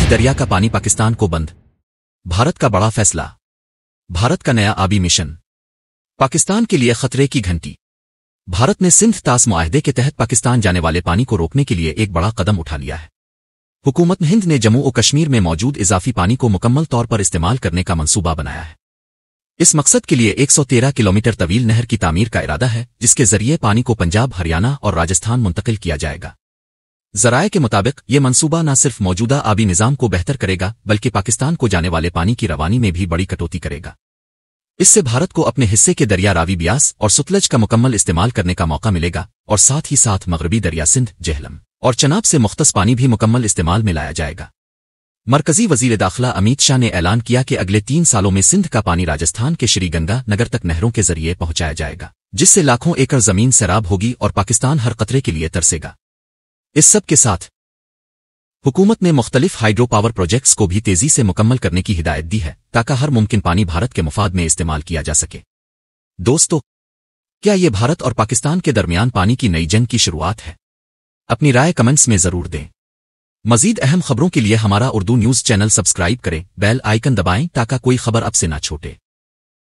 सिंध दरिया का पानी पाकिस्तान को बंद। भारत का बड़ा फैसला। भारत का नया आबी मिशन। पाकिस्तान के लिए खतरे की घंटी। भारत ने सिंध तास मुआहदे के तहत पाकिस्तान जाने वाले पानी को रोकने के लिए एक बड़ा कदम उठा लिया है। हुकूमत हिंद ने जम्मू और कश्मीर में मौजूद इजाफी पानी को मुकम्मल तौर पर इस्तेमाल करने का मंसूबा बनाया है। इस मकसद के लिए 113 किलोमीटर तवील नहर की तामीर का इरादा है, जिसके जरिए पानी को पंजाब, हरियाणा और राजस्थान मुंतकिल किया जाएगा। ज़राए के मुताबिक ये मंसूबा न सिर्फ मौजूदा आबी निज़ाम को बेहतर करेगा, बल्कि पाकिस्तान को जाने वाले पानी की रवानी में भी बड़ी कटौती करेगा। इससे भारत को अपने हिस्से के दरिया रावी, ब्यास और सुतलज का मुकम्मल इस्तेमाल करने का मौका मिलेगा और साथ ही साथ मगरबी दरिया सिंध, जेहलम और चनाब से मुख्तस पानी भी मुकम्मल इस्तेमाल में लाया जाएगा। मरकजी वजीर दाखिला अमित शाह ने ऐलान किया कि अगले 3 सालों में सिंध का पानी राजस्थान के श्रीगंगा नगर तक नहरों के जरिए पहुंचाया जाएगा, जिससे लाखों एकड़ जमीन सैराब होगी और पाकिस्तान हर कतरे के लिए तरसेगा। इस सब के साथ हुकूमत ने मुख्तलिफ हाइड्रो पावर प्रोजेक्ट्स को भी तेजी से मुकम्मल करने की हिदायत दी है, ताकि हर मुमकिन पानी भारत के मुफाद में इस्तेमाल किया जा सके। दोस्तों, क्या ये भारत और पाकिस्तान के दरमियान पानी की नई जंग की शुरुआत है? अपनी राय कमेंट्स में जरूर दें। मजीद अहम खबरों के लिए हमारा उर्दू न्यूज़ चैनल सब्सक्राइब करें, बेल आइकन दबाएं ताकि कोई खबर अब से ना छूटे।